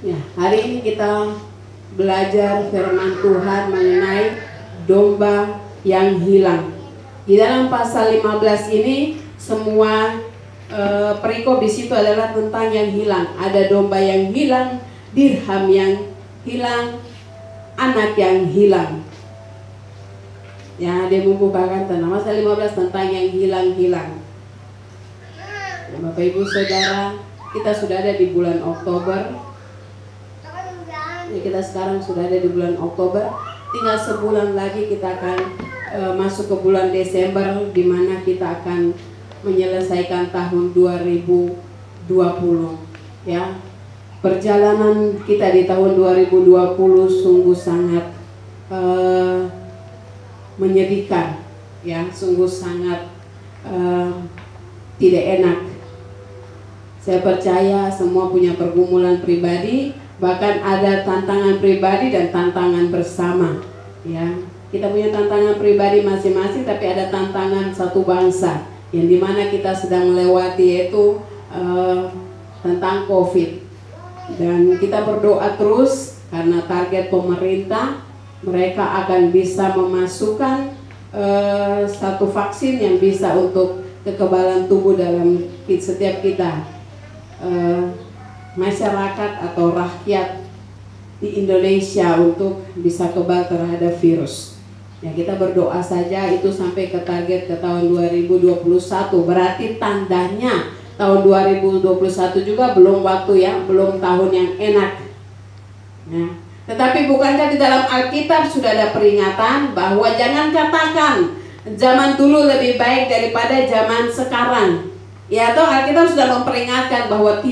Ya, hari ini kita belajar firman Tuhan mengenai domba yang hilang. Di dalam pasal 15 ini semua perikop di situ adalah tentang yang hilang. Ada domba yang hilang, dirham yang hilang, anak yang hilang. Ya, dia membukakan tentang pasal 15 tentang yang hilang-hilang. Ya, Bapak Ibu Saudara, kita sudah ada di bulan Oktober. Ya, kita sekarang sudah ada di bulan Oktober. Tinggal sebulan lagi kita akan masuk ke bulan Desember, di mana kita akan menyelesaikan tahun 2020. Ya, perjalanan kita di tahun 2020 sungguh sangat menyedihkan, ya, sungguh sangat tidak enak. Saya percaya semua punya pergumulan pribadi, bahkan ada tantangan pribadi dan tantangan bersama. Ya, kita punya tantangan pribadi masing-masing, tapi ada tantangan satu bangsa yang dimana kita sedang melewati, yaitu tentang COVID. Dan kita berdoa terus karena target pemerintah, mereka akan bisa memasukkan satu vaksin yang bisa untuk kekebalan tubuh dalam setiap kita, masyarakat atau rakyat di Indonesia, untuk bisa kebal terhadap virus. Ya, kita berdoa saja itu sampai ke target ke tahun 2021. Berarti tandanya tahun 2021 juga belum waktu yang belum tahun yang enak. Ya. Tetapi bukankah di dalam Alkitab sudah ada peringatan bahwa jangan katakan zaman dulu lebih baik daripada zaman sekarang. Ya, atau Alkitab sudah memperingatkan bahwa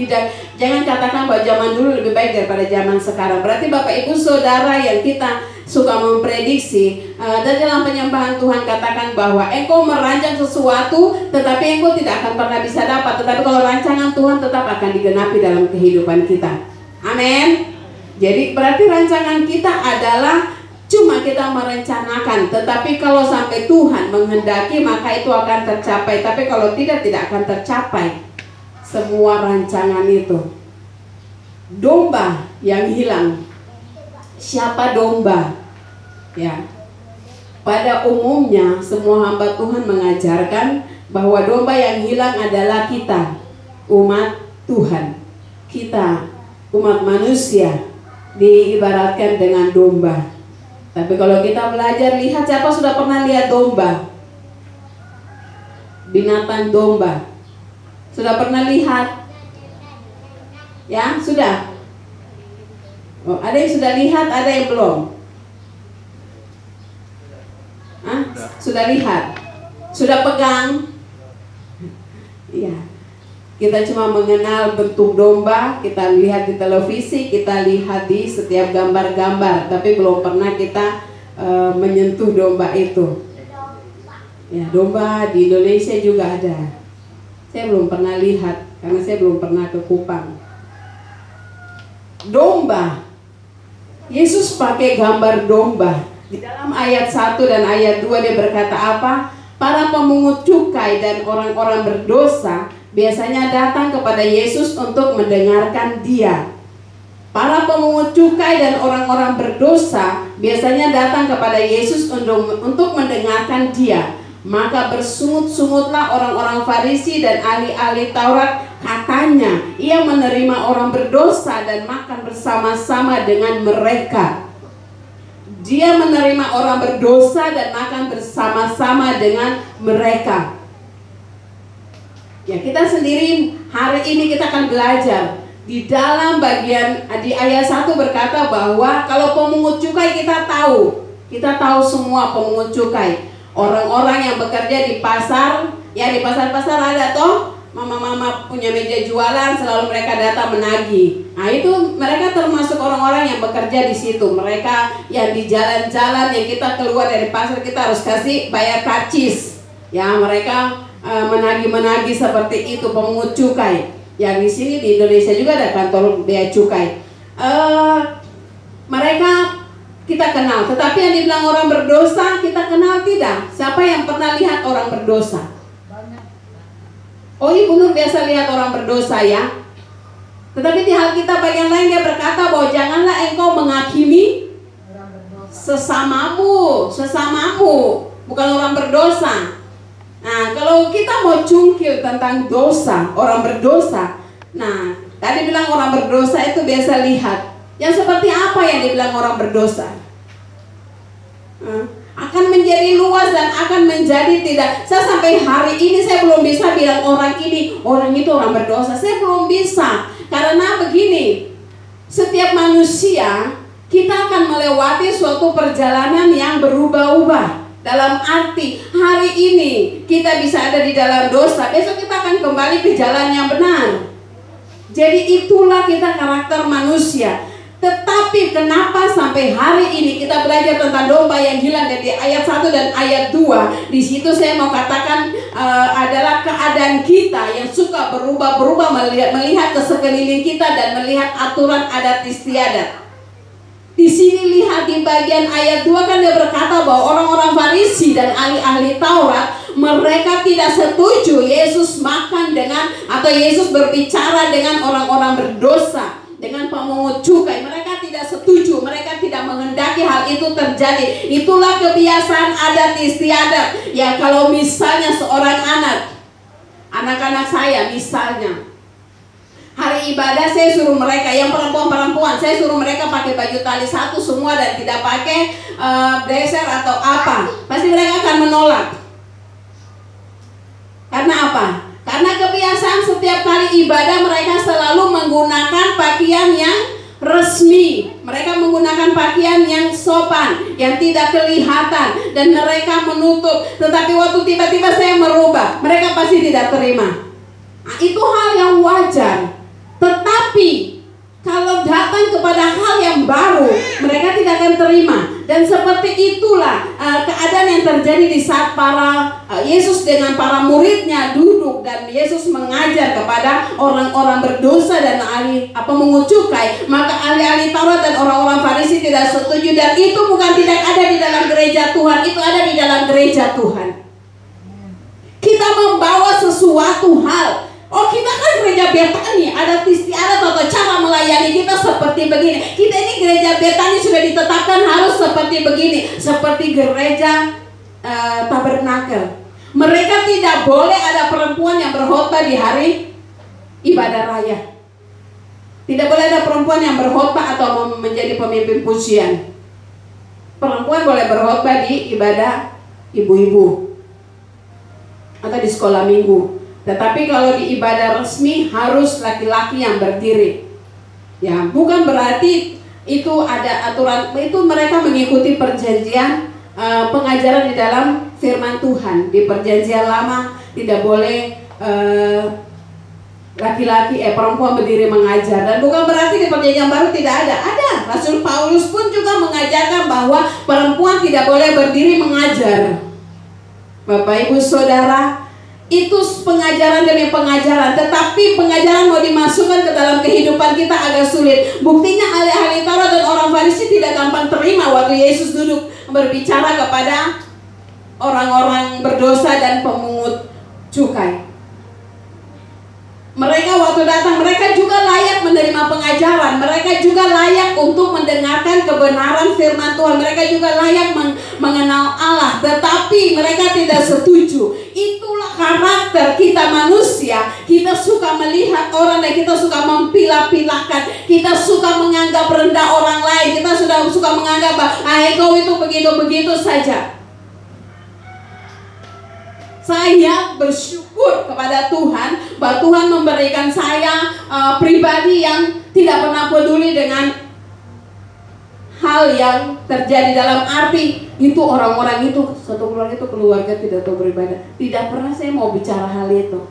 jangan katakan bahwa zaman dulu lebih baik daripada zaman sekarang. Berarti Bapak Ibu Saudara yang kita suka memprediksi, dan dalam penyembahan Tuhan katakan bahwa engkau merancang sesuatu tetapi engkau tidak akan pernah bisa dapat, tetapi kalau rancangan Tuhan tetap akan digenapi dalam kehidupan kita. Amin. Jadi berarti rancangan kita adalah cuma kita merencanakan, tetapi kalau sampai Tuhan menghendaki maka itu akan tercapai. Tapi kalau tidak akan tercapai semua rancangan itu. Domba yang hilang. Siapa domba? Ya. Pada umumnya semua hamba Tuhan mengajarkan bahwa domba yang hilang adalah kita, umat Tuhan. Kita, umat manusia, diibaratkan dengan domba. Tapi kalau kita belajar, lihat, siapa sudah pernah lihat domba? Binatang domba. Sudah pernah lihat? Ya, sudah. Oh, ada yang sudah lihat, ada yang belum? Hah? Sudah lihat? Sudah pegang? Iya. Kita cuma mengenal bentuk domba, kita lihat di televisi, kita lihat di setiap gambar-gambar, tapi belum pernah kita menyentuh domba itu. Ya, domba di Indonesia juga ada. Saya belum pernah lihat karena saya belum pernah ke Kupang. Domba. Yesus pakai gambar domba. Di dalam ayat 1 dan ayat 2 dia berkata apa? Para pemungut cukai dan orang-orang berdosa biasanya datang kepada Yesus untuk mendengarkan dia. Para pemungut cukai dan orang-orang berdosa biasanya datang kepada Yesus untuk mendengarkan dia. Maka bersungut-sungutlah orang-orang Farisi dan ahli-ahli Taurat, katanya ia menerima orang berdosa dan makan bersama-sama dengan mereka. Dia menerima orang berdosa dan makan bersama-sama dengan mereka. Ya, kita sendiri hari ini kita akan belajar di dalam bagian di ayat 1 berkata bahwa kalau pemungut cukai kita tahu semua pemungut cukai, orang-orang yang bekerja di pasar, ya di pasar-pasar ada toh mama-mama punya meja jualan, selalu mereka datang menagih. Nah, itu mereka termasuk orang-orang yang bekerja di situ. Mereka yang di jalan-jalan, yang kita keluar dari pasar kita harus kasih bayar karcis. Ya, mereka menagih-menagih seperti itu, pemungut cukai. Yang di sini di Indonesia juga ada kantor bea cukai. Mereka kita kenal, tetapi yang dibilang orang berdosa kita kenal tidak? Siapa yang pernah lihat orang berdosa? Oh, Ibu Nur biasa lihat orang berdosa ya? Tetapi di Alkitab bagian lain dia berkata bahwa janganlah engkau menghakimi sesamamu, bukan orang berdosa. Nah, kalau kita mau cungkil tentang dosa, orang berdosa, nah, tadi bilang orang berdosa itu biasa lihat yang seperti apa yang dibilang orang berdosa. Akan menjadi luas dan akan menjadi tidak. Saya sampai hari ini saya belum bisa bilang orang ini, orang itu orang berdosa. Saya belum bisa. Karena begini, setiap manusia kita akan melewati suatu perjalanan yang berubah-ubah. Dalam arti hari ini kita bisa ada di dalam dosa, besok kita akan kembali ke jalan yang benar. Jadi itulah kita karakter manusia. Tetapi kenapa sampai hari ini kita belajar tentang domba yang hilang dari ayat 1 dan ayat 2. Di situ saya mau katakan adalah keadaan kita yang suka berubah-berubah melihat ke sekeliling kita dan melihat aturan adat istiadat. Di sini lihat di bagian ayat 2 kan dia berkata bahwa orang-orang Farisi dan ahli-ahli Taurat mereka tidak setuju Yesus makan dengan atau Yesus berbicara dengan orang-orang berdosa, dengan pemungut cukai. Mereka tidak setuju, mereka tidak menghendaki hal itu terjadi. Itulah kebiasaan adat istiadat. Ya, kalau misalnya seorang anak-anak saya misalnya hari ibadah saya suruh mereka yang perempuan-perempuan, saya suruh mereka pakai baju tali satu semua dan tidak pakai blazer atau apa, pasti mereka akan menolak. Karena apa? Karena kebiasaan setiap kali ibadah mereka selalu menggunakan pakaian yang resmi. Mereka menggunakan pakaian yang sopan, yang tidak kelihatan, dan mereka menutup. Tetapi waktu tiba-tiba saya merubah, mereka pasti tidak terima. Nah, itu hal yang wajar. Tetapi kalau datang kepada hal yang baru, mereka tidak akan terima. Dan seperti itulah keadaan yang terjadi di saat Yesus dengan para muridnya duduk dan Yesus mengajar kepada orang-orang berdosa dan pemungut cukai. Maka ahli-ahli Taurat dan orang-orang Farisi tidak setuju, dan itu bukan tidak ada di dalam gereja Tuhan, itu ada di dalam gereja Tuhan. Kita membawa sesuatu hal. Oh, kita kan gereja Betani, ada istiadat atau cara melayani kita seperti begini. Kita ini gereja Betani sudah ditetapkan harus seperti begini, seperti gereja Tabernakel. Mereka tidak boleh ada perempuan yang berkhotbah di hari ibadah raya. Tidak boleh ada perempuan yang berkhotbah atau menjadi pemimpin pujian. Perempuan boleh berkhotbah di ibadah ibu-ibu atau di sekolah minggu. Tetapi kalau di ibadah resmi harus laki-laki yang berdiri. Ya, bukan berarti itu ada aturan, itu mereka mengikuti perjanjian pengajaran di dalam firman Tuhan. Di perjanjian lama tidak boleh laki-laki perempuan berdiri mengajar, dan bukan berarti di perjanjian baru tidak ada. Ada. Rasul Paulus pun juga mengajarkan bahwa perempuan tidak boleh berdiri mengajar. Bapak Ibu Saudara, itu pengajaran demi pengajaran, tetapi pengajaran mau dimasukkan ke dalam kehidupan kita agak sulit. Buktinya ahli-ahli Taurat dan orang Farisi tidak gampang terima waktu Yesus duduk berbicara kepada orang-orang berdosa dan pemungut cukai. Mereka waktu datang, mereka juga layak menerima pengajaran. Mereka juga layak untuk mendengarkan kebenaran firman Tuhan. Mereka juga layak mengenal Allah. Tetapi mereka tidak setuju. Itulah karakter kita manusia. Kita suka melihat orang dan kita suka mempilah-pilahkan. Kita suka menganggap rendah orang lain. Kita suka menganggap kau itu begitu-begitu saja. Saya bersyukur kepada Tuhan bahwa Tuhan memberikan saya pribadi yang tidak pernah peduli dengan hal yang terjadi, dalam arti itu orang-orang itu satu keluarga tidak tahu beribadah. Tidak pernah saya mau bicara hal itu.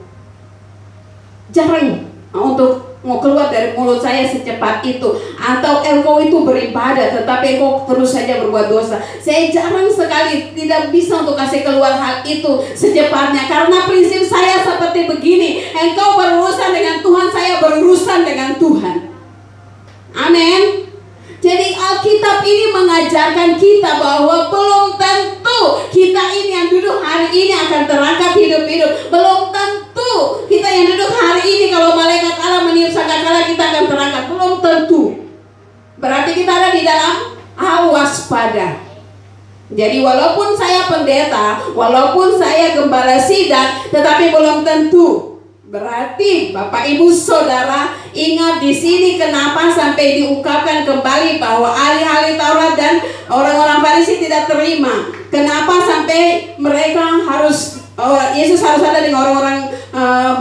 Jarang untuk mau keluar dari mulut saya secepat itu. Atau engkau itu beribadah tetapi engkau terus saja berbuat dosa. Saya jarang sekali, tidak bisa untuk kasih keluar hal itu secepatnya. Karena prinsip saya seperti begini: engkau berurusan dengan Tuhan, saya berurusan dengan Tuhan. Amin. Jadi Alkitab ini mengajarkan kita bahwa belum tentu kita ini yang duduk hari ini akan terangkat hidup-hidup. Belum tentu tentu kita yang duduk hari ini kalau malaikat Allah meniup sangkakala kita akan terangkat. Belum tentu. Berarti kita ada di dalam waspada. Jadi walaupun saya pendeta, walaupun saya gembala sidang, tetapi belum tentu. Berarti Bapak Ibu Saudara ingat di sini kenapa sampai diungkapkan kembali bahwa ahli-ahli Taurat dan orang-orang Farisi tidak terima. Kenapa sampai mereka harus Yesus harus ada dengan orang-orang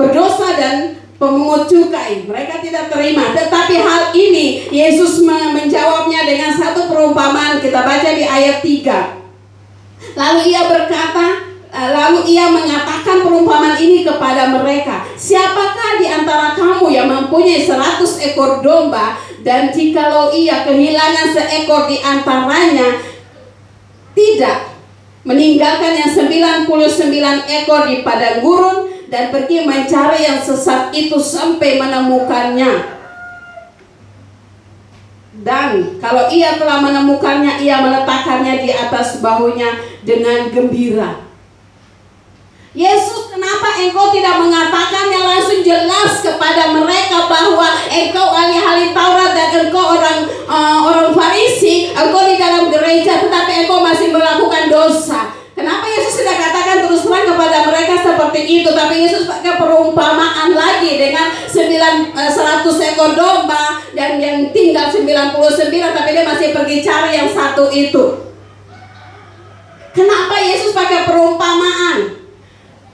berdosa dan pemungut cukai. Mereka tidak terima. Tetapi hal ini Yesus menjawabnya dengan satu perumpamaan. Kita baca di ayat 3. Lalu ia mengatakan perumpamaan ini kepada mereka. Siapakah di antara kamu yang mempunyai 100 ekor domba, dan jikalau ia kehilangan seekor di antaranya, tidak meninggalkan yang 99 ekor di padang gurun dan pergi mencari yang sesat itu sampai menemukannya. Dan kalau ia telah menemukannya, ia meletakkannya di atas bahunya dengan gembira. Yesus, kenapa engkau tidak mengatakannya langsung jelas kepada mereka bahwa engkau ahli-ahli Taurat dan engkau orang Farisi, engkau di dalam gereja tetapi engkau masih melakukan dosa? Kenapa Yesus tidak katakan terus terang kepada mereka seperti itu? Tapi Yesus pakai perumpamaan lagi dengan 100 ekor domba dan yang tinggal 99, tapi dia masih pergi cari yang satu itu. Kenapa Yesus pakai perumpamaan?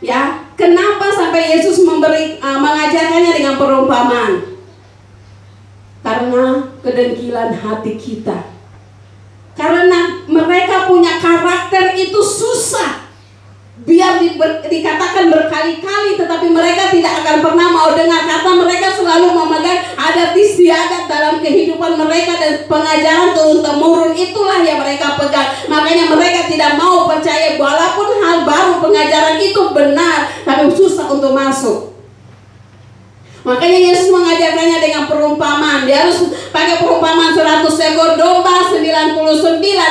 Ya, kenapa sampai Yesus mengajarkannya dengan perumpamaan? Karena kedengkilan hati kita. Karena mereka punya karakter itu susah. Biar dikatakan berkali-kali, tetapi mereka tidak akan pernah mau dengar. Karena mereka selalu memegang adat istiadat dalam kehidupan mereka dan pengajaran turun-temurun itulah yang mereka pegang. Makanya mereka tidak mau percaya walaupun hal baru pengajaran itu benar, tapi susah untuk masuk. Makanya Yesus mengajarkannya dengan perumpamaan. Dia harus pakai perumpamaan 100 ekor domba, 99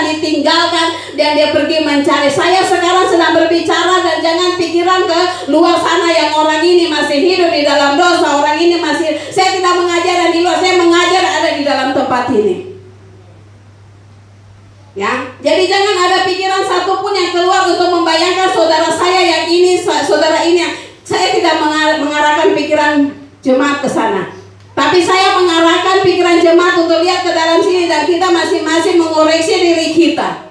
ditinggalkan dan dia pergi mencari. Saya sekarang sedang berbicara dan jangan pikiran ke luar sana yang orang ini masih hidup di dalam dosa. Orang ini masih, saya tidak mengajar di luar, saya mengajar ada di dalam tempat ini. Ya, jadi jangan ada pikiran satupun yang keluar untuk membayangkan saudara saya yang ini, saudara ini. Saya tidak mengarahkan pikiran jemaat ke sana. Tapi saya mengarahkan pikiran jemaat untuk lihat ke dalam sini dan kita masing-masing mengoreksi diri kita.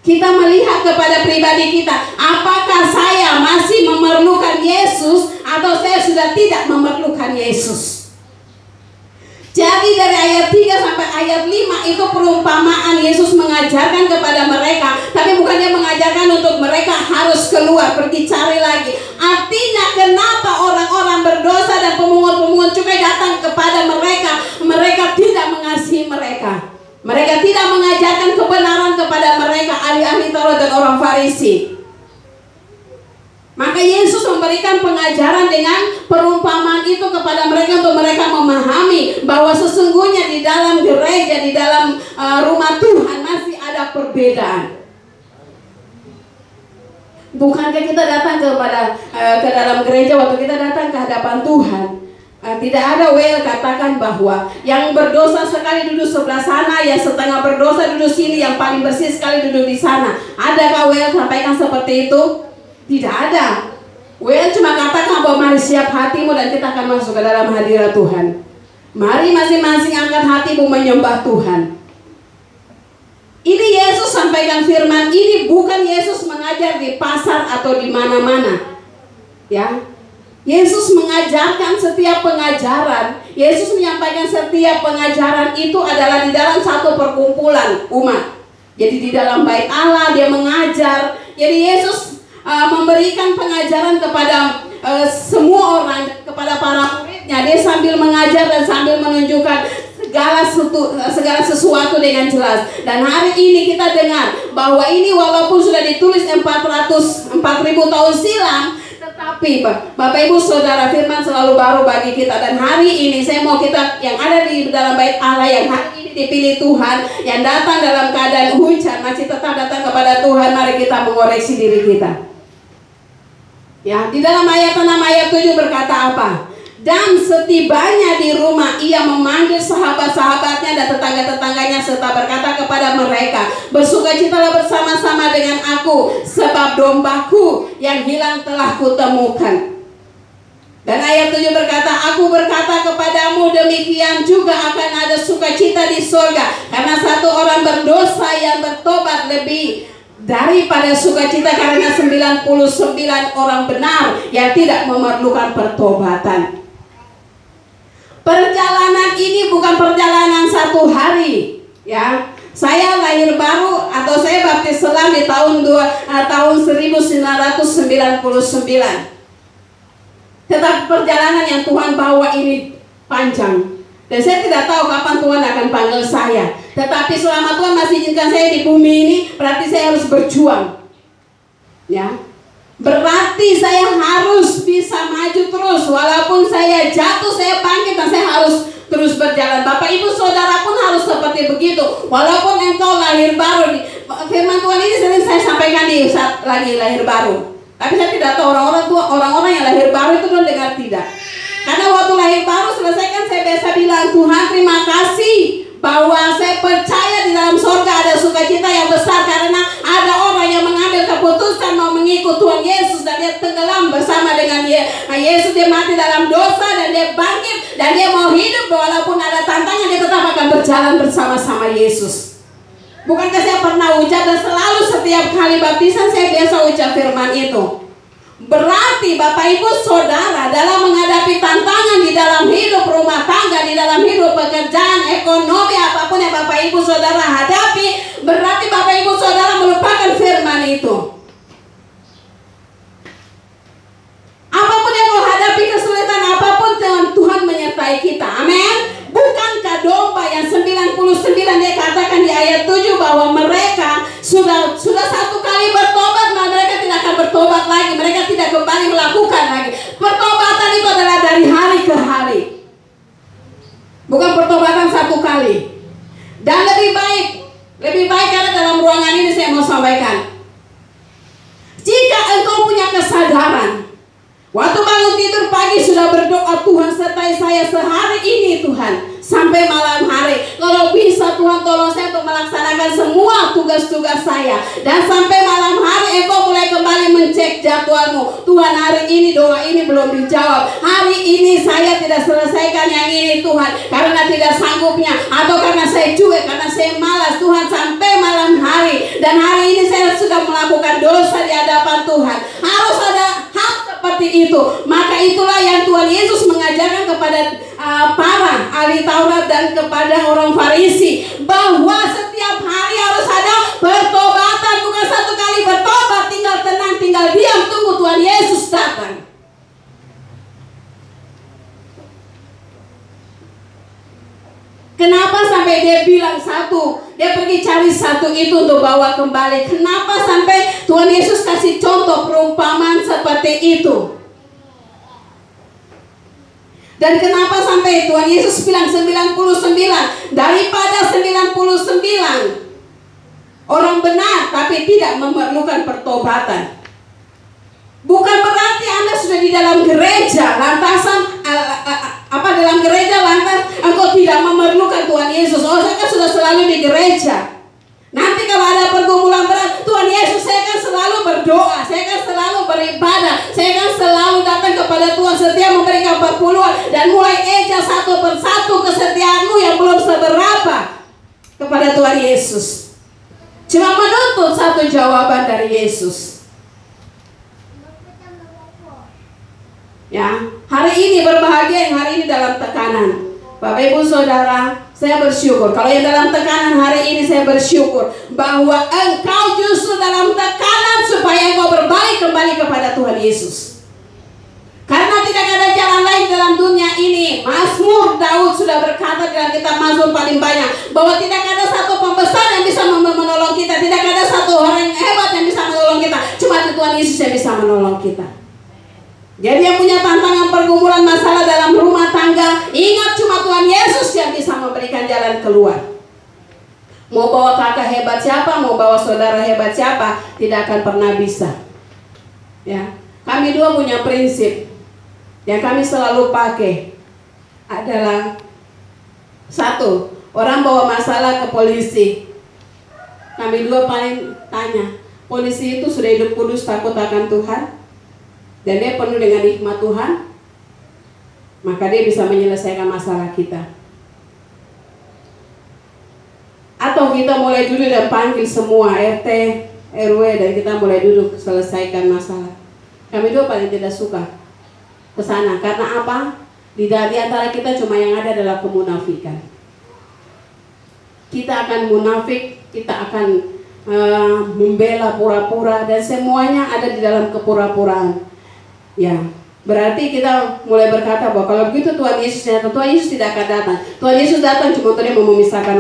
Kita melihat kepada pribadi kita, apakah saya masih memerlukan Yesus atau saya sudah tidak memerlukan Yesus. Jadi dari ayat 3 sampai ayat 5 itu perumpamaan Yesus mengajarkan kepada mereka. Tapi bukan dia mengajarkan untuk mereka harus keluar, pergi cari lagi. Artinya kenapa orang-orang berdosa dan pemungut-pemungut cukai datang kepada mereka. Mereka tidak mengasihi mereka. Mereka tidak mengajarkan kebenaran kepada mereka, ahli-ahli Taurat dan orang Farisi. Maka Yesus memberikan pengajaran dengan perumpamaan itu kepada mereka untuk mereka memahami bahwa sesungguhnya di dalam gereja, di dalam rumah Tuhan masih ada perbedaan. Bukankah kita datang ke dalam gereja waktu kita datang ke hadapan Tuhan, tidak ada katakan bahwa yang berdosa sekali duduk sebelah sana, yang setengah berdosa duduk sini, yang paling bersih sekali duduk di sana. Adakah sampaikan seperti itu? Tidak ada. Cuma katakan bahwa mari siap hatimu dan kita akan masuk ke dalam hadirat Tuhan. Mari masing-masing angkat hatimu menyembah Tuhan. Ini Yesus sampaikan firman ini, bukan Yesus mengajar di pasar atau di mana-mana. Ya. Yesus mengajarkan setiap pengajaran. Yesus menyampaikan setiap pengajaran itu adalah di dalam satu perkumpulan umat. Jadi di dalam bait Allah dia mengajar. Jadi Yesus memberikan pengajaran kepada semua orang, kepada para muridnya. Dia sambil mengajar dan sambil menunjukkan segala sesuatu dengan jelas. Dan hari ini kita dengar bahwa ini walaupun sudah ditulis 4.000 tahun silam, tetapi Bapak Ibu Saudara, firman selalu baru bagi kita. Dan hari ini saya mau kita yang ada di dalam bait Allah, yang hari ini dipilih Tuhan, yang datang dalam keadaan hujan, masih tetap datang kepada Tuhan. Mari kita mengoreksi diri kita. Ya, di dalam ayat 6 ayat 7 berkata apa? Dan setibanya di rumah ia memanggil sahabat-sahabatnya dan tetangga-tetangganya serta berkata kepada mereka, bersukacitalah bersama-sama dengan aku, sebab dombaku yang hilang telah kutemukan. Dan ayat 7 berkata, aku berkata kepadamu demikian juga akan ada sukacita di surga, karena satu orang berdosa yang bertobat lebih daripada sukacita karena 99 orang benar yang tidak memerlukan pertobatan. Perjalanan ini bukan perjalanan satu hari, ya. Saya lahir baru atau saya baptis selam di tahun 1999. Tetapi perjalanan yang Tuhan bawa ini panjang. Dan saya tidak tahu kapan Tuhan akan panggil saya. Tetapi selama Tuhan masih izinkan saya di bumi ini, berarti saya harus berjuang. Ya. Berarti saya harus bisa maju terus. Walaupun saya jatuh, saya bangkit dan saya harus terus berjalan. Bapak ibu saudara pun harus seperti begitu. Walaupun engkau lahir baru. Firman Tuhan ini sering saya sampaikan di saat lagi lahir baru. Tapi saya tidak tahu orang-orang yang lahir baru itu dengar tidak. Karena waktu lahir baru selesai kan saya biasa bilang, Tuhan terima kasih bahwa saya percaya di dalam surga ada sukacita yang besar, karena ada orang yang mengambil keputusan mau mengikut Tuhan Yesus dan dia tenggelam bersama dengan dia. Yesus, dia mati dalam dosa dan dia bangkit dan dia mau hidup walaupun ada tantangan, dia tetap akan berjalan bersama-sama Yesus. Bukankah saya pernah ucap dan selalu setiap kali baptisan saya biasa ucap firman itu. Berarti Bapak Ibu Saudara dalam menghadapi tantangan di dalam hidup rumah tangga, di dalam hidup pekerjaan, ekonomi, apapun yang Bapak Ibu Saudara hadapi, berarti Bapak Ibu Saudara melupakan firman itu. Apapun yang kau hadapi, kesulitan apapun, Tuhan menyertai kita. Amin. Bukankah domba yang 99 dia katakan di ayat 7 bahwa mereka sudah satu kali bertobat, mereka tidak akan bertobat lagi, mereka tidak kembali melakukan lagi. Pertobatan itu adalah dari hari ke hari, bukan pertobatan satu kali. Dan lebih baik karena dalam ruangan ini saya mau sampaikan, jika engkau punya kesadaran waktu bangun tidur pagi sudah berdoa, Tuhan sertai saya sehari ini Tuhan, sampai malam hari. Kalau bisa Tuhan tolong saya untuk melaksanakan semua tugas-tugas saya. Dan sampai malam hari engkau mulai kembali mencek jadwalmu. Tuhan hari ini doa ini belum dijawab. Hari ini saya tidak selesaikan yang ini Tuhan, karena tidak sanggupnya. Atau karena saya cuek, karena saya malas Tuhan, sampai malam hari. Dan hari ini saya sudah melakukan dosa di hadapan Tuhan. Harus ada hal seperti itu. Maka itulah yang Tuhan Yesus mengajarkan kepada para ahli Taurat dan kepada orang Farisi, bahwa setiap hari harus ada pertobatan. Bukan satu kali bertobat tinggal tenang, tinggal diam, tunggu Tuhan Yesus datang. Kenapa sampai dia bilang satu, dia pergi cari satu itu untuk bawa kembali? Kenapa sampai Tuhan Yesus kasih contoh perumpamaan seperti itu? Dan kenapa sampai Tuhan Yesus bilang 99 daripada 99 orang benar tapi tidak memerlukan pertobatan? Bukan berarti Anda sudah di dalam gereja lantasan dalam gereja lantas engkau tidak memerlukan Tuhan Yesus. Oh, saya kan sudah selalu di gereja. Nanti kalau ada pergumulan berat, Tuhan Yesus, saya kan selalu berdoa, saya kan selalu beribadah, saya kan selalu datang kepada Tuhan, setia memberikan perpuluhan, dan mulai eja satu persatu kesetiaanmu yang belum seberapa kepada Tuhan Yesus. Cuma menuntut satu jawaban dari Yesus. Ya, hari ini berbahagia yang hari ini dalam tekanan. Bapak Ibu Saudara, saya bersyukur. Kalau yang dalam tekanan hari ini saya bersyukur bahwa engkau justru dalam tekanan supaya engkau berbalik kembali kepada Tuhan Yesus. Karena tidak ada jalan lain dalam dunia ini. Mazmur Daud sudah berkata dalam kitab Mazmur paling banyak bahwa tidak ada satu pembesar yang bisa menolong kita, tidak ada satu orang yang hebat yang bisa menolong kita. Cuma Tuhan Yesus yang bisa menolong kita. Jadi yang punya tantangan, pergumulan, masalah dalam rumah tangga, ingat cuma Tuhan Yesus yang bisa memberikan jalan keluar. Mau bawa kakak hebat siapa, mau bawa saudara hebat siapa, tidak akan pernah bisa. Ya, Kami dua punya prinsip yang kami selalu pakai adalah satu, orang bawa masalah ke polisi, kami dua paling tanya, polisi itu sudah hidup kudus takut akan Tuhan dan dia penuh dengan hikmat Tuhan, maka dia bisa menyelesaikan masalah kita. Atau kita mulai duduk dan panggil semua RT, RW dan kita mulai duduk selesaikan masalah. Kami dua paling tidak suka ke sana. Karena apa? Di antara kita cuma yang ada adalah kemunafikan. Kita akan munafik, kita akan membela pura-pura dan semuanya ada di dalam kepura-puraan. Ya, berarti kita mulai berkata bahwa kalau begitu Tuhan Yesus datang, Tuhan Yesus tidak akan datang. Tuhan Yesus datang cuma untuk mau memisahkan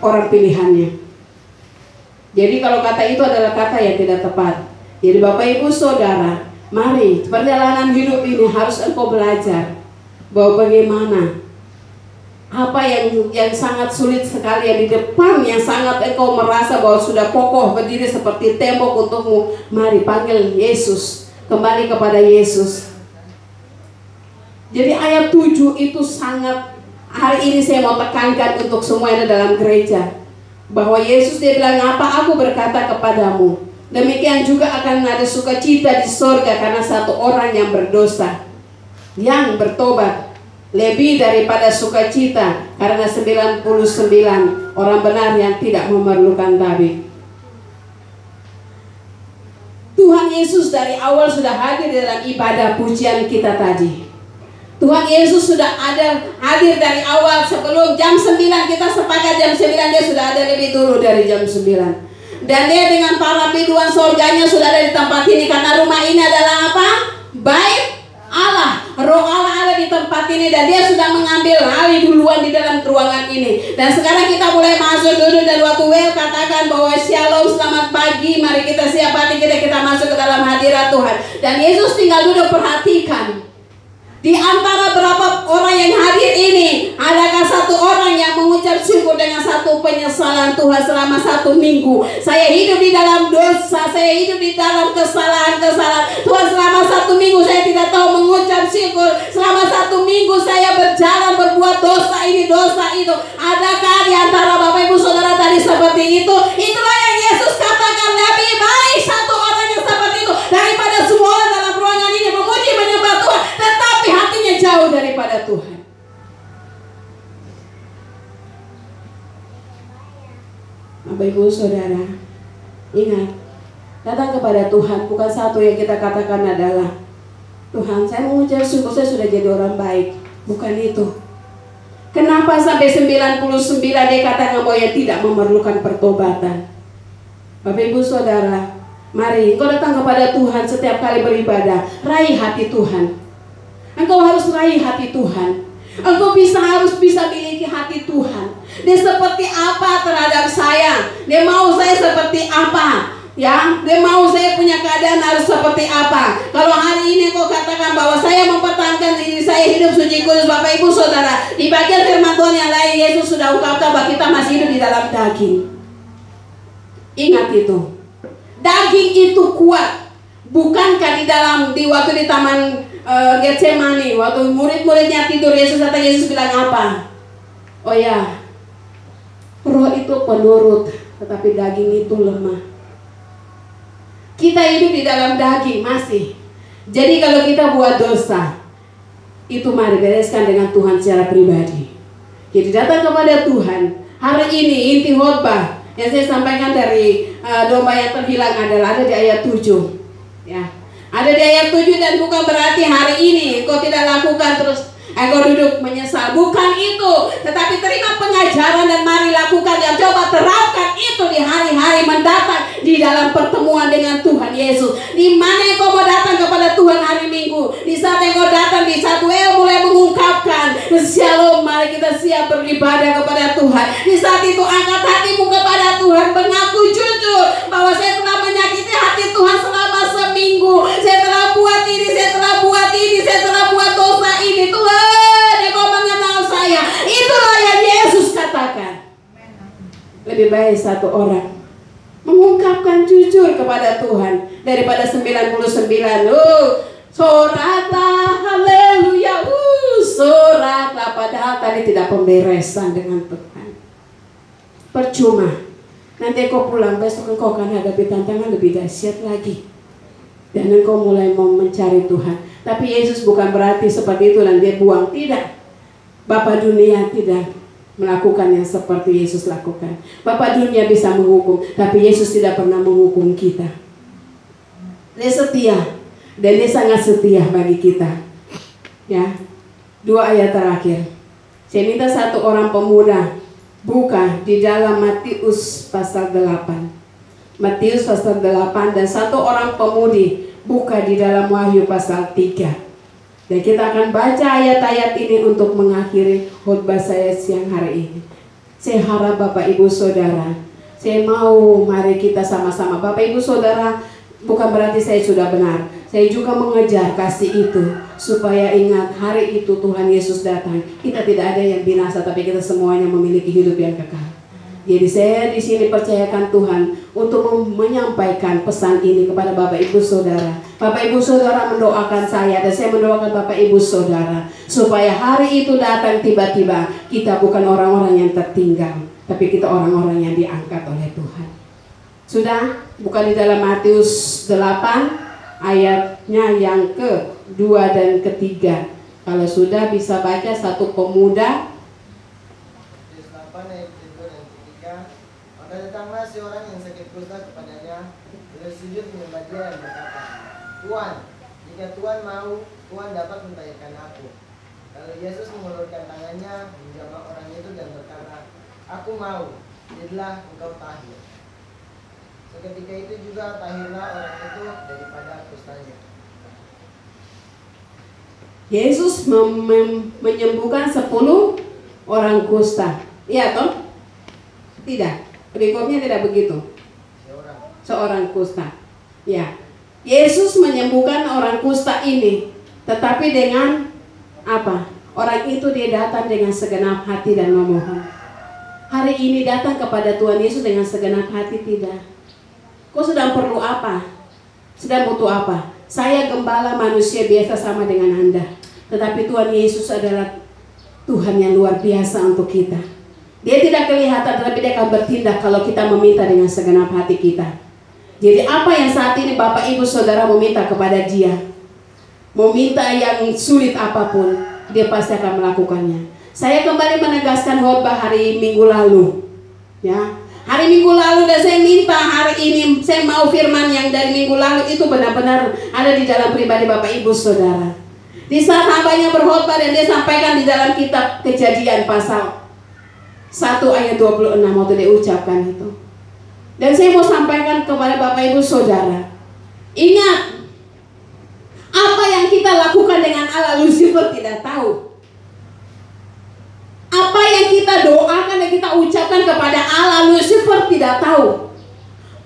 orang pilihannya. Jadi kalau kata itu adalah kata yang tidak tepat. Jadi Bapak Ibu Saudara, mari perjalanan hidup ini harus engkau belajar bahwa bagaimana apa yang sangat sulit sekali yang di depan, yang sangat engkau merasa bahwa sudah kokoh berdiri seperti tembok untukmu. Mari panggil Yesus, kembali kepada Yesus. Jadi ayat 7 itu sangat, hari ini saya mau tekankan untuk semua yang ada dalam gereja, bahwa Yesus dia bilang, apa aku berkata kepadamu, demikian juga akan ada sukacita di sorga karena satu orang yang berdosa, yang bertobat, lebih daripada sukacita karena 99 orang benar yang tidak memerlukan tabib. Tuhan Yesus dari awal sudah hadir dalam ibadah pujian kita tadi. Tuhan Yesus sudah hadir dari awal, sebelum jam 9 kita sepakat jam 9 dia sudah ada lebih dulu dari jam 9. Dan dia dengan para biduan sorganya sudah ada di tempat ini, karena rumah ini adalah apa? Bait Allah. Roh Allah ada di tempat ini dan dia sudah mengambil alih duluan di dalam ruangan ini. Dan sekarang kita mulai masuk dulu, dan waktu Well katakan bahwa shalom, selamat pagi, mari kita siap hati kita masuk ke dalam hadirat Tuhan. Dan Yesus tinggal duduk, perhatikan. Di antara berapa orang yang hadir ini, adakah satu orang yang mengucap syukur dengan satu penyesalan, Tuhan selama 1 minggu saya hidup di dalam dosa, saya hidup di dalam kesalahan. Tuhan selama 1 minggu saya tidak tahu mengucap syukur. Selama 1 minggu saya berjalan berbuat dosa ini, dosa itu. Adakah di antara Bapak Ibu Saudara tadi seperti itu? Itulah yang Yesus katakan, lebih baik satu orang yang seperti itu daripada semua orang dalam ruangan ini memuji menyembah Tuhan, tetapi hatinya jauh daripada Tuhan. Bapak Ibu Saudara, ingat, datang kepada Tuhan bukan satu yang kita katakan adalah, Tuhan saya mengucap syukur saya sudah jadi orang baik. Bukan itu. Kenapa sampai 99 dia katakan bahwa dia tidak memerlukan pertobatan? Bapak Ibu Saudara, mari engkau datang kepada Tuhan setiap kali beribadah, raih hati Tuhan. Engkau harus raih hati Tuhan. Engkau harus bisa miliki hati Tuhan. Dia seperti apa terhadap saya? Dia mau saya seperti apa? Ya, dia mau saya punya keadaan harus seperti apa? Kalau hari ini kau katakan bahwa saya mempertahankan diri saya hidup suci kudus, Bapak Ibu Saudara, di bagian firman Tuhan yang lain Yesus sudah ungkapkan bahwa kita masih hidup di dalam daging. Ingat itu. Daging itu kuat. Bukankah di waktu di taman Getsemani, waktu murid-muridnya tidur, Yesus bilang apa? Oh ya, roh itu penurut, tetapi daging itu lemah. Kita hidup di dalam daging masih. Jadi kalau kita buat dosa, itu mari bereskan dengan Tuhan secara pribadi. Jadi datang kepada Tuhan. Hari ini inti khotbah yang saya sampaikan dari domba yang terhilang adalah ada di ayat 7. Ya, ada di ayat 7, dan bukan berarti hari ini kau tidak lakukan terus engkau duduk menyesal. Bukan itu, tetapi terima pengajaran dan mari lakukan dan coba terapkan itu di hari-hari mendatang di dalam pertemuan dengan Tuhan Yesus. Di mana engkau mau datang kepada Tuhan hari Minggu? Di saat engkau datang, di saat mulai mengungkapkan shalom, mari kita siap beribadah kepada Tuhan. Di saat itu angkat hatimu kepada Tuhan, mengaku jujur bahwa saya telah menyakiti hati Tuhan selama seminggu. Saya telah buat ini, saya telah buat ini, saya telah buat dosa ini. Tuhan, engkau mengenal saya. Itulah yang Yesus katakan. Lebih baik satu orang mengungkapkan jujur kepada Tuhan daripada 99. Soraklah, haleluya, soraklah. Padahal tadi tidak pemberesan dengan Tuhan. Percuma. Nanti kau pulang besok engkau akan hadapi tantangan lebih dahsyat lagi. Dan engkau mulai mau mencari Tuhan. Tapi Yesus bukan berarti seperti itu dan dia buang. Tidak. Bapa dunia tidak melakukan yang seperti Yesus lakukan. Bapa dunia bisa menghukum, tapi Yesus tidak pernah menghukum kita. Dia setia. Dan dia sangat setia bagi kita. Ya. 2 ayat terakhir. Saya minta satu orang pemuda buka di dalam Matius pasal 8. Matius pasal 8 dan satu orang pemudi buka di dalam Wahyu pasal 3. Dan kita akan baca ayat-ayat ini untuk mengakhiri khotbah saya siang hari ini. Saya harap Bapak Ibu Saudara, saya mau mari kita sama-sama. Bapak Ibu Saudara, bukan berarti saya sudah benar. Saya juga mengejar kasih itu supaya ingat hari itu Tuhan Yesus datang. Kita tidak ada yang binasa, tapi kita semuanya memiliki hidup yang kekal. Jadi saya di sini percayakan Tuhan untuk menyampaikan pesan ini kepada Bapak Ibu Saudara. Bapak Ibu Saudara mendoakan saya dan saya mendoakan Bapak Ibu Saudara supaya hari itu datang tiba-tiba. Kita bukan orang-orang yang tertinggal, tapi kita orang-orang yang diangkat oleh Tuhan. Sudah? Bukan di dalam Matius 8 ayatnya yang ke-2 dan ke-3. Kalau sudah bisa baca satu pemuda. Maka datanglah seorang yang sakit kusta kepadanya, beliau sujud menyembah dia dan berkata, Tuhan, jika Tuhan mau, Tuhan dapat mentahirkan aku. Lalu Yesus mengulurkan tangannya, menjamah orang itu dan berkata, Aku mau, jadilah engkau tahir. Seketika itu juga tahirlah orang itu daripada kustanya. Yesus menyembuhkan 10 orang kusta. Iya toh? Tidak. Berikutnya tidak begitu. Seorang kusta. Ya. Yesus menyembuhkan orang kusta ini, tetapi dengan apa? Orang itu dia datang dengan segenap hati dan memohon. Hari ini datang kepada Tuhan Yesus dengan segenap hati tidak. Kau sedang perlu apa? Sedang butuh apa? Saya gembala manusia biasa sama dengan Anda, tetapi Tuhan Yesus adalah Tuhan yang luar biasa untuk kita. Dia tidak kelihatan, tetapi dia akan bertindak kalau kita meminta dengan segenap hati kita. Jadi apa yang saat ini Bapak Ibu Saudara meminta kepada dia, meminta yang sulit apapun, dia pasti akan melakukannya. Saya kembali menegaskan khotbah hari Minggu lalu, ya. Hari Minggu lalu dan saya minta hari ini, saya mau firman yang dari Minggu lalu itu benar-benar ada di dalam pribadi Bapak Ibu Saudara. Di saat hambanya berkhotbah dan dia sampaikan di dalam kitab Kejadian pasal 1 ayat 26 waktu dia ucapkan itu. Dan saya mau sampaikan kepada Bapak Ibu Saudara, ingat, apa yang kita lakukan dengan Allah, Lucifer tidak tahu. Apa yang kita doakan dan kita ucapkan kepada Allah, Lucifer tidak tahu.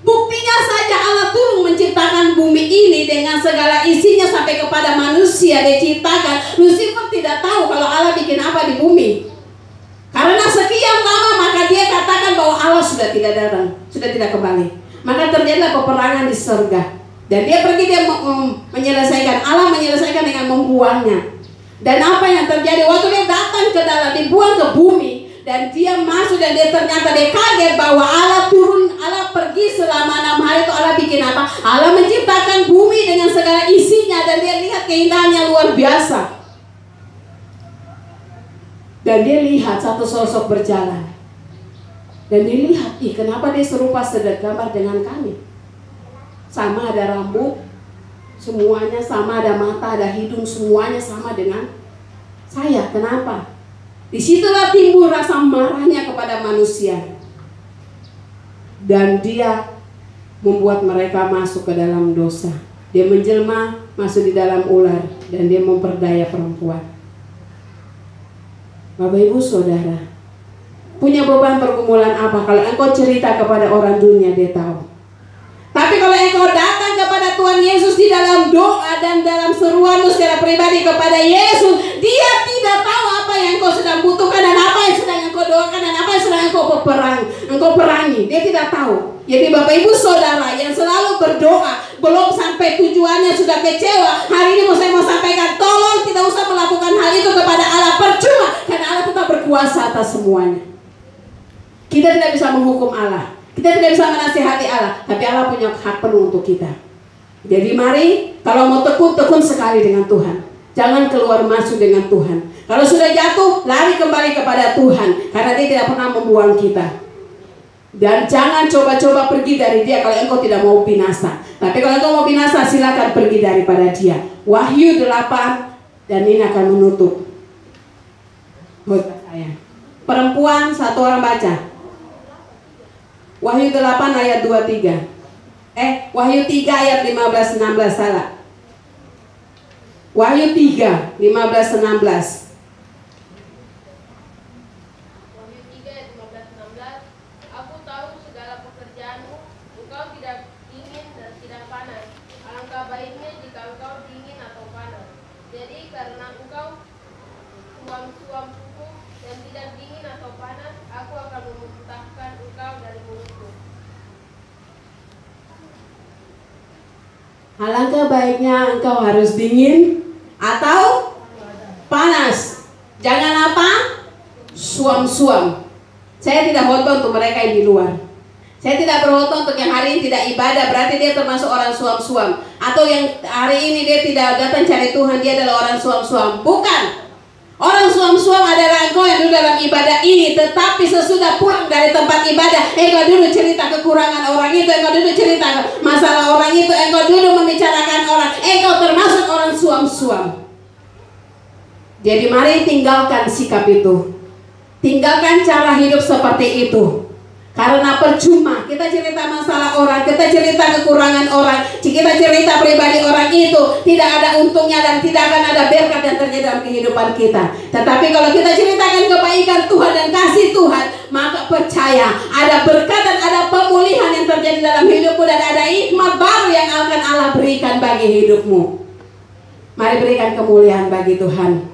Buktinya saja Allah turun menciptakan bumi ini dengan segala isinya sampai kepada manusia dia ciptakan. Lucifer tidak tahu kalau Allah bikin apa di bumi. Karena sekian lama maka dia katakan bahwa Allah sudah tidak datang, sudah tidak kembali. Maka terjadilah peperangan di surga. Dan dia pergi, dia menyelesaikan, Allah menyelesaikan dengan membuangnya. Dan apa yang terjadi waktu dia datang ke dalam, dibuang ke bumi, dan dia masuk dan dia ternyata dia kaget bahwa Allah turun, Allah pergi selama 6 hari itu Allah bikin apa? Allah menciptakan bumi dengan segala isinya dan dia lihat keindahannya luar biasa. Dan dia lihat satu sosok berjalan. Dan dia lihat, kenapa dia serupa segambar dengan kami? Sama ada rambut, semuanya sama, ada mata, ada hidung, semuanya sama dengan saya. Kenapa? Disitulah timbul rasa marahnya kepada manusia. Dan dia membuat mereka masuk ke dalam dosa. Dia menjelma, masuk di dalam ular, dan dia memperdaya perempuan. Bapak Ibu Saudara, punya beban pergumulan apa? Kalau engkau cerita kepada orang dunia, dia tahu. Tapi kalau engkau datang kepada Tuhan Yesus di dalam doa dan dalam seruanmu secara pribadi kepada Yesus, dia tidak tahu apa yang engkau sedang butuhkan dan apa yang sedang engkau doakan dan apa yang sedang engkau perangi. Dia tidak tahu. Jadi Bapak Ibu Saudara yang selalu berdoa, belum sampai tujuannya sudah kecewa. Hari ini saya mau sampaikan, tolong tidak usah melakukan hal itu kepada Allah, percuma, karena Allah tetap berkuasa atas semuanya. Kita tidak bisa menghukum Allah, kita tidak bisa menasihati Allah, tapi Allah punya hak penuh untuk kita. Jadi mari, kalau mau tekun, tekun sekali dengan Tuhan. Jangan keluar masuk dengan Tuhan. Kalau sudah jatuh, lari kembali kepada Tuhan, karena Dia tidak pernah membuang kita. Dan jangan coba-coba pergi dari Dia kalau engkau tidak mau binasa. Tapi kalau engkau mau binasa, silakan pergi daripada Dia. Wahyu 8, dan ini akan menutup khotbah saya. Perempuan, satu orang baca. Wahyu 8 ayat 23. Wahyu 3 ayat 15-16, salah. Wahyu 3, 15-16. Alangkah baiknya engkau harus dingin atau panas. Jangan apa? Suam-suam. Saya tidak khotbah untuk mereka yang di luar. Saya tidak berkhotbah untuk yang hari ini tidak ibadah, berarti dia termasuk orang suam-suam. Atau yang hari ini dia tidak datang cari Tuhan, dia adalah orang suam-suam. Bukan. Orang suam-suam adalah engkau yang duduk dalam ibadah ini, tetapi sesudah pulang dari tempat ibadah, engkau duduk cerita kekurangan orang itu, engkau duduk cerita masalah orang itu, engkau duduk membicarakan orang, engkau termasuk orang suam-suam. Jadi mari tinggalkan sikap itu, tinggalkan cara hidup seperti itu. Karena percuma kita cerita masalah orang, kita cerita kekurangan orang, kita cerita pribadi orang itu tidak ada untungnya dan tidak akan ada berkat yang terjadi dalam kehidupan kita. Tetapi kalau kita ceritakan kebaikan Tuhan dan kasih Tuhan, maka percaya ada berkat dan ada pemulihan yang terjadi dalam hidupmu, dan ada hikmat baru yang akan Allah berikan bagi hidupmu. Mari berikan kemuliaan bagi Tuhan.